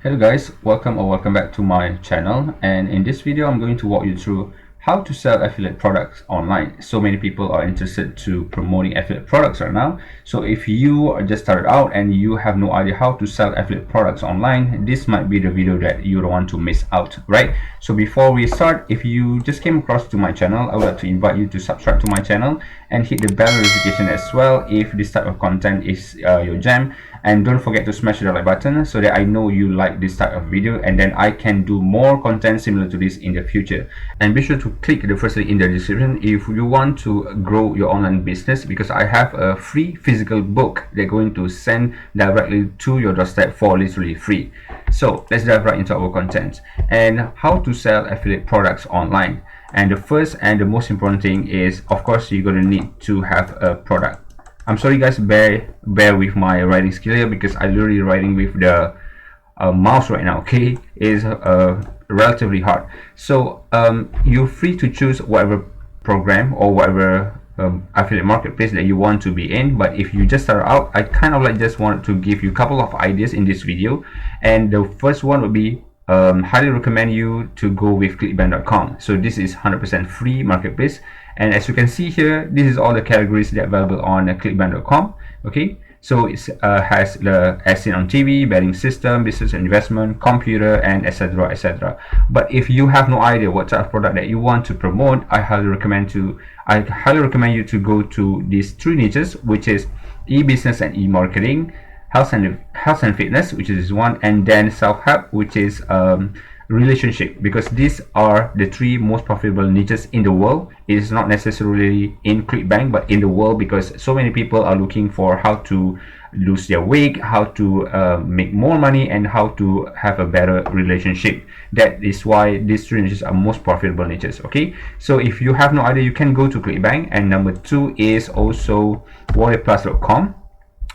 Hello guys, welcome back to my channel, and in this video I'm going to walk you through how to sell affiliate products online. So many people are interested to promoting affiliate products right now. So if you are just started out and you have no idea how to sell affiliate products online, this might be the video that you don't want to miss out, right? So before we start, if you just came across to my channel, I would like to invite you to subscribe to my channel and hit the bell notification as well if this type of content is your jam. And don't forget to smash the like button so that I know you like this type of video, and then I can do more content similar to this in the future. And be sure to click the first link in the description if you want to grow your online business, because I have a free physical book they're going to send directly to your doorstep for literally free. So let's dive right into our content and how to sell affiliate products online. And the first and the most important thing is, of course, you're going to need to have a product. I'm sorry guys, bear with my writing skill here because I'm literally writing with the mouse right now. Okay, is relatively hard. So you're free to choose whatever program or whatever affiliate marketplace that you want to be in. But if you just start out, I kind of like just wanted to give you a couple of ideas in this video. And the first one would be, highly recommend you to go with clickbank.com. So this is 100% free marketplace, and as you can see here, this is all the categories that are available on clickbank.com. Okay, so it has the as seen on TV, betting system, business investment, computer, and etc, etc. But if you have no idea what type of product that you want to promote, I highly recommend you to go to these three niches, which is e-business and e-marketing, health and fitness, which is one, and then self-help, which is relationship, because these are the three most profitable niches in the world. It is not necessarily in clickbank, but in the world, because so many people are looking for how to lose their weight, how to make more money, and how to have a better relationship. That is why these three niches are most profitable niches. Okay, so if you have no idea, you can go to clickbank. And number two is also warriorplus.com.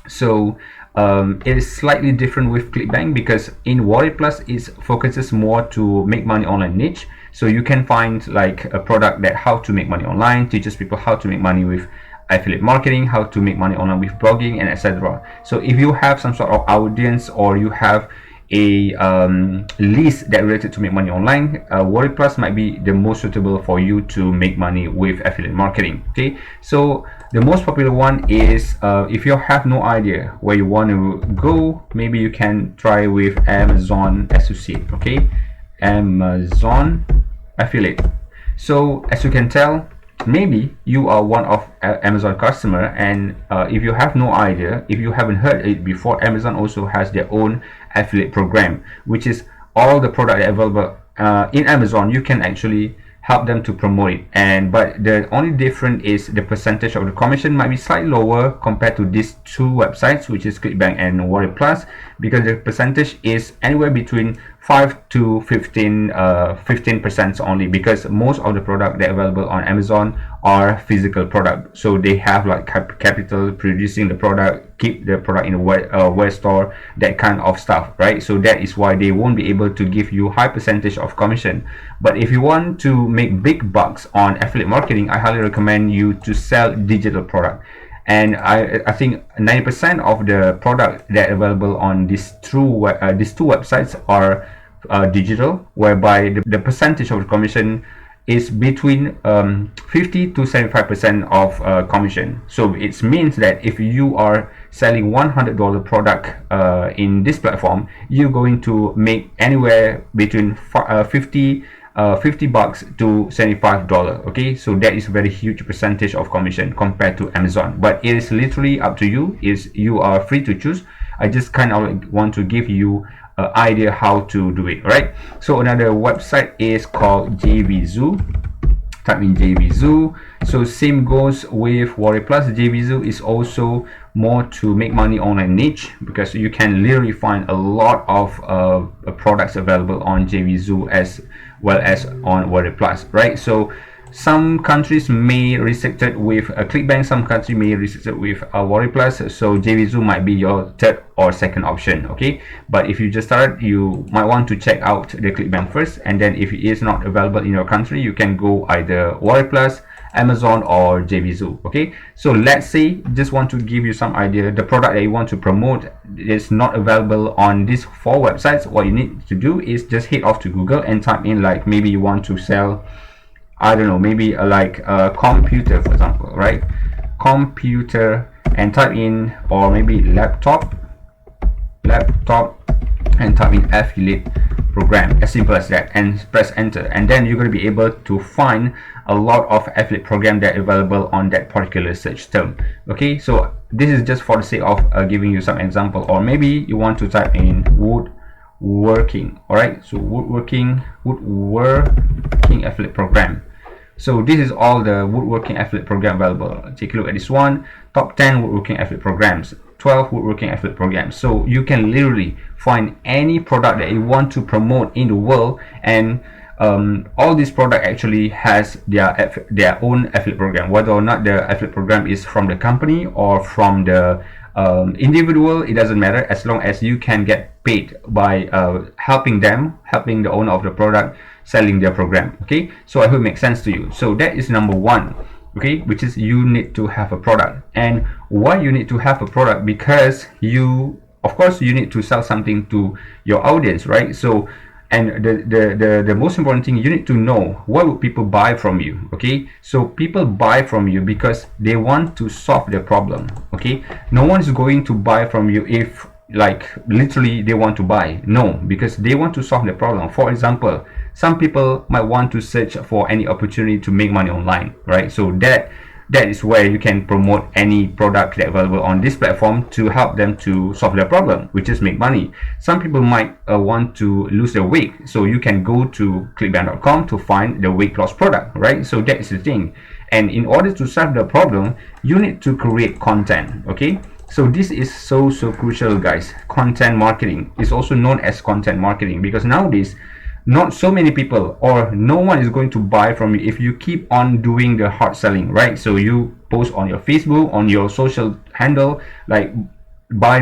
So it is slightly different with clickbank, because in Warrior Plus it focuses more to make money online niche. So you can find like a product that how to make money online, teaches people how to make money with affiliate marketing, how to make money online with blogging, and etc. So if you have some sort of audience, or you have a list that related to make money online, Warrior Plus might be the most suitable for you to make money with affiliate marketing. Okay, so the most popular one is, if you have no idea where you want to go, maybe you can try with Amazon Associate. Okay, Amazon Affiliate. So as you can tell, maybe you are one of Amazon customer, and if you have no idea, if you haven't heard it before, Amazon also has their own affiliate program, which is all the product available in Amazon. You can actually help them to promote it, and but the only difference is the percentage of the commission might be slightly lower compared to these two websites, which is clickbank and Warrior Plus, because the percentage is anywhere between 5 to 15% only, because most of the product that are available on Amazon are physical product. So they have like capital producing the product, keep the product in a web store, that kind of stuff, right? So that is why they won't be able to give you high percentage of commission. But if you want to make big bucks on affiliate marketing, I highly recommend you to sell digital product. And I think 90% of the product that are available on these two websites are digital, whereby the percentage of the commission is between 50 to 75% of commission. So it means that if you are selling $100 product in this platform, you're going to make anywhere between 50 bucks to $75. Okay, so that is a very huge percentage of commission compared to Amazon, but it is literally up to you. You are free to choose. I just kind of want to give you an idea how to do it. Right, so another website is called JVZoo. Type in JVZoo. So same goes with Warrior Plus. JVZoo is also more to make money online niche, because you can literally find a lot of products available on JVZoo as well as on Warrior Plus, right? So some countries may restrict it with clickbank, some countries may restrict it with Warrior Plus. So JVZoo might be your third or second option. Okay, but if you just started, you might want to check out the clickbank first, and then if it is not available in your country, you can go either Warrior Plus, Amazon or JVZoo. Okay, so let's say, just want to give you some idea, the product that you want to promote is not available on these 4 websites. What you need to do is just head off to Google and type in, like, maybe you want to sell, I don't know, maybe like a computer, for example, right? Computer, and type in, or maybe laptop, and type in affiliate program, as simple as that, and press enter, and then you're going to be able to find a lot of affiliate program that are available on that particular search term. Okay, so this is just for the sake of giving you some example. Or maybe you want to type in woodworking. All right, so woodworking affiliate program. So this is all the woodworking affiliate program available. Take a look at this one: top 10 woodworking affiliate programs, 12 woodworking affiliate programs. So you can literally find any product that you want to promote in the world, and all this product actually has their own affiliate program. Whether or not the affiliate program is from the company or from the individual, it doesn't matter, as long as you can get paid by helping the owner of the product selling their program. Okay, so I hope it makes sense to you. So that is number 1. Okay, which is you need to have a product. And why you need to have a product? Because of course you need to sell something to your audience, right? So, and the most important thing, you need to know what would people buy from you. Okay, so people buy from you because they want to solve their problem. Okay, no one is going to buy from you if, like, literally they want to buy. No, because they want to solve the problem. For example, some people might want to search for any opportunity to make money online, right? So that is where you can promote any product that's available on this platform to help them to solve their problem, which is make money. Some people might want to lose their weight, so you can go to clickbank.com to find the weight loss product, right? So that is the thing. And in order to solve the problem, you need to create content. Okay, so this is so crucial, guys. Content marketing is also known as content marketing, because nowadays not so many people, or no one is going to buy from you if you keep on doing the hard selling, right? So you post on your Facebook, on your social handle, like buy,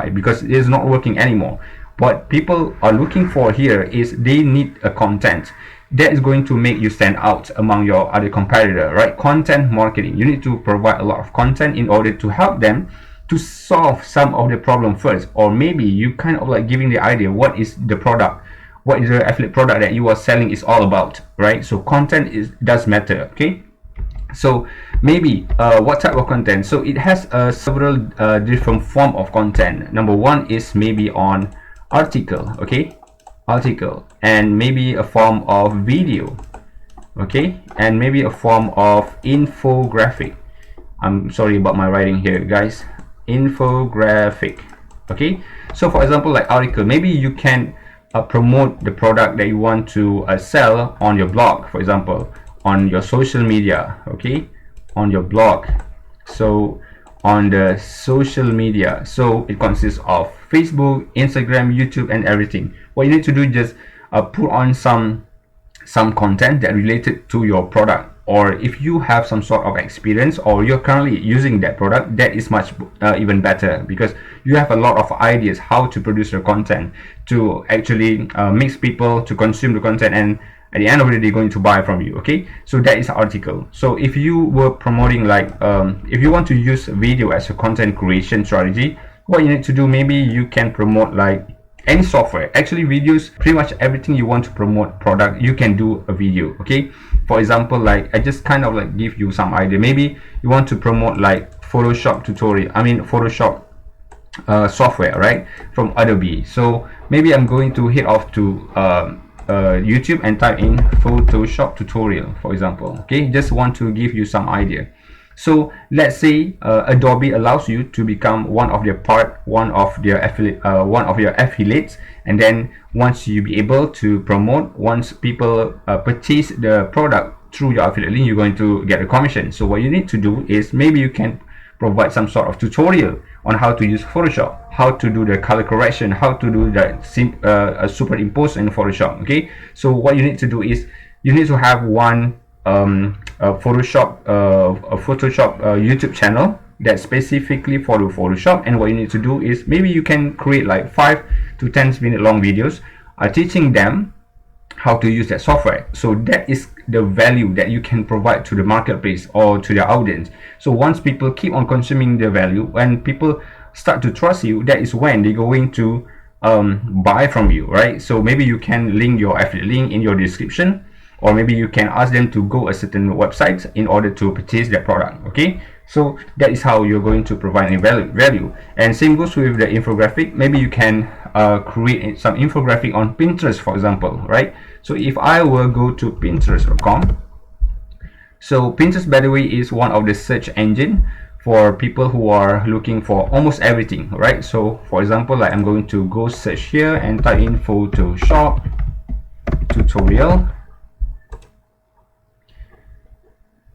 because it is not working anymore. What people are looking for here is they need a content that is going to make you stand out among your other competitor, right? Content marketing, you need to provide a lot of content in order to help them to solve some of the problem first. Or maybe you kind of like giving the idea what is the product, what is the affiliate product that you are selling is all about, right? So content does matter. Okay, so maybe what type of content? So it has several different form of content. Number 1 is maybe on article. Okay, article, and maybe a form of video. Okay, and maybe a form of infographic. I'm sorry about my writing here, guys. Infographic. Okay, so for example, like article, maybe you can promote the product that you want to sell on your blog, for example, on your social media. Okay, on your blog. So on the social media, so it consists of Facebook, Instagram, YouTube, and everything. What you need to do is just put on some content that related to your product. Or if you have some sort of experience, or you're currently using that product, that is much even better, because you have a lot of ideas how to produce your content to actually mix people to consume the content, and at the end of the day they're going to buy from you. Okay, so that is article. So if you were promoting, like if you want to use video as a content creation strategy, what you need to do, maybe you can promote like any software. Actually, videos, pretty much everything you want to promote product, you can do a video. Okay, for example, like I just kind of like give you some idea. Maybe you want to promote like Photoshop tutorial, Photoshop software, right, from Adobe. So maybe I'm going to head off to YouTube and type in Photoshop tutorial, for example. Okay, just want to give you some idea. So let's say Adobe allows you to become one of your affiliates, and then once you be able to promote, once people purchase the product through your affiliate link, you're going to get a commission. So what you need to do is, maybe you can provide some sort of tutorial on how to use Photoshop, how to do the color correction, how to do the superimpose in Photoshop. Okay, so what you need to do is you need to have one Photoshop YouTube channel that's specifically for the Photoshop. And what you need to do is, maybe you can create like 5 to 10 minute long videos teaching them how to use that software. So that is the value that you can provide to the marketplace or to the audience. So once people keep on consuming the value, when people start to trust you, that is when they're going to buy from you, right? So maybe you can link your affiliate link in your description, or maybe you can ask them to go a certain website in order to purchase that product. Okay, so that is how you're going to provide a value. And same goes with the infographic. Maybe you can create some infographic on Pinterest, for example, right? So if I will go to pinterest.com, so Pinterest, by the way, is one of the search engine for people who are looking for almost everything, right? So for example, like I'm going to go search here and type in Photoshop tutorial,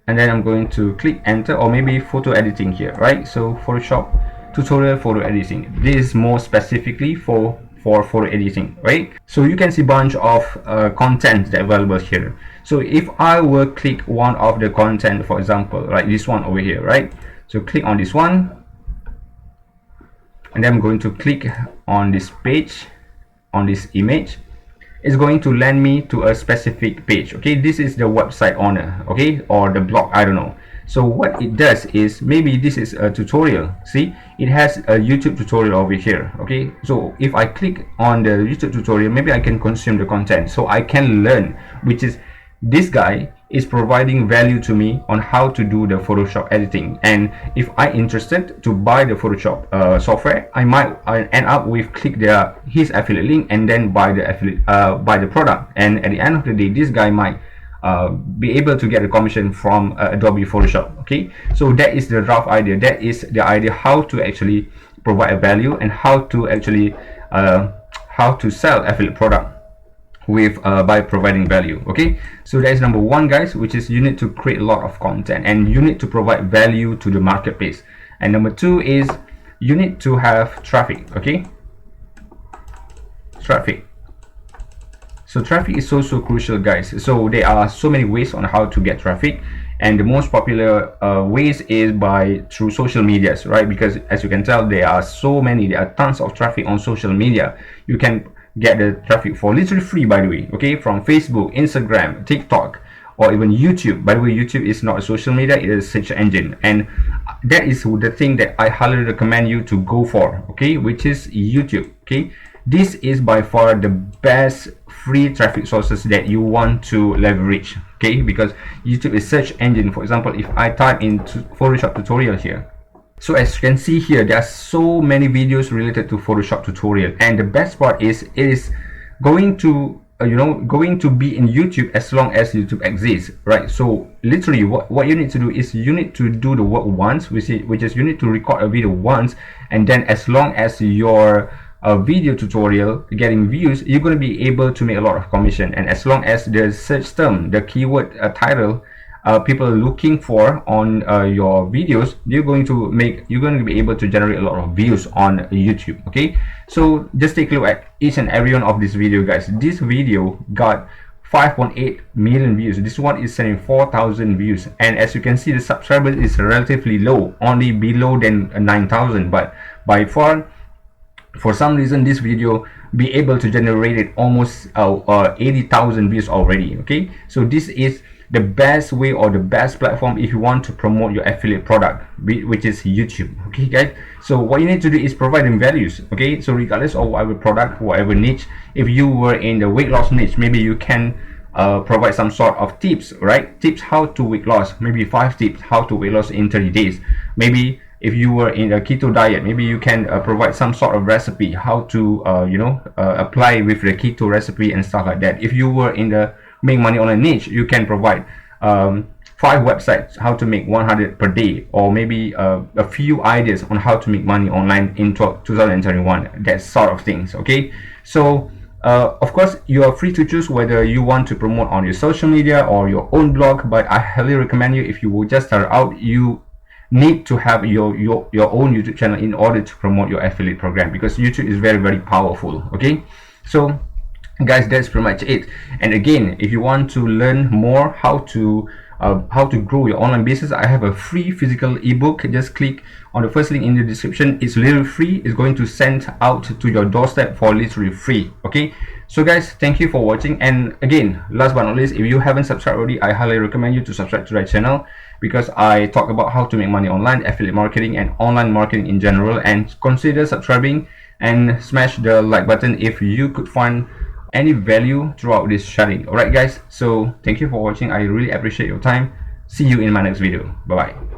and then I'm going to click enter, or maybe photo editing here, right? So Photoshop tutorial photo editing. This is more specifically for photo editing, right? So you can see bunch of content that available here. So if I will click one of the content, for example, like this one over here, right? So click on this one, and then I'm going to click on this page, on this image. It's going to land me to a specific page. Okay, this is the website owner, okay, or the blog, I don't know. So what it does is, maybe this is a tutorial. See, it has a YouTube tutorial over here. Okay, so if I click on the YouTube tutorial, maybe I can consume the content, so I can learn, which is this guy is providing value to me on how to do the Photoshop editing. And if I'm interested to buy the Photoshop software, I might end up with click his affiliate link and then buy the product. And at the end of the day, this guy might be able to get a commission from Adobe Photoshop. Okay, so that is the rough idea. That is the idea how to actually provide a value, and how to actually how to sell affiliate product with by providing value. Okay, so that is number one, guys, which is you need to create a lot of content and you need to provide value to the marketplace. And number two is you need to have traffic. Okay, traffic. So traffic is so crucial, guys. So there are so many ways on how to get traffic, and the most popular ways is through social medias, right? Because as you can tell, there are tons of traffic on social media. You can get the traffic for literally free, by the way, okay, from Facebook, Instagram, TikTok, or even YouTube. By the way, YouTube is not a social media, it is a search engine, and that is the thing that I highly recommend you to go for, okay, which is YouTube. Okay, this is by far the best free traffic sources that you want to leverage, okay, because YouTube is search engine. For example, if I type in Photoshop tutorial here, so as you can see here, there are so many videos related to Photoshop tutorial, and the best part is it is going to going to be in YouTube as long as YouTube exists, right? So literally what you need to do is you need to do the work once, which is you need to record a video once, and then as long as your video tutorial getting views, you're going to be able to make a lot of commission. And as long as the search term, the keyword title people are looking for on your videos, you're going to be able to generate a lot of views on YouTube. Okay, so just take a look at each and every one of this video, guys. This video got 5.8 million views. This one is sending 4,000 views, and as you can see, the subscribers is relatively low, only below than 9,000, but by far, for some reason, this video be able to generate it almost 80,000 views already. Okay, so this is the best way or the best platform if you want to promote your affiliate product, which is YouTube. Okay, guys, so what you need to do is provide them values. Okay, so regardless of whatever product, whatever niche, if you were in the weight loss niche, maybe you can provide some sort of tips, right? Tips how to weight loss, maybe 5 tips how to weight loss in 30 days. Maybe if you were in a keto diet, maybe you can provide some sort of recipe how to apply with the keto recipe and stuff like that. If you were in the make money on a niche, you can provide 5 websites how to make 100 per day, or maybe a few ideas on how to make money online in 2021, that sort of things. Okay, so of course you are free to choose whether you want to promote on your social media or your own blog, but I highly recommend you, if you will just start out, you need to have your own YouTube channel in order to promote your affiliate program, because YouTube is very powerful. Okay, so guys, that's pretty much it. And again, if you want to learn more how to grow your online business, I have a free physical ebook. Just click on the first link in the description. It's literally free. It's going to send out to your doorstep for literally free. Okay, So guys, thank you for watching, and again, last but not least, if you haven't subscribed already, I highly recommend you to subscribe to my channel, because I talk about how to make money online, affiliate marketing, and online marketing in general. And consider subscribing and smash the like button if you could find any value throughout this sharing. Alright guys, so thank you for watching. I really appreciate your time. See you in my next video. Bye bye.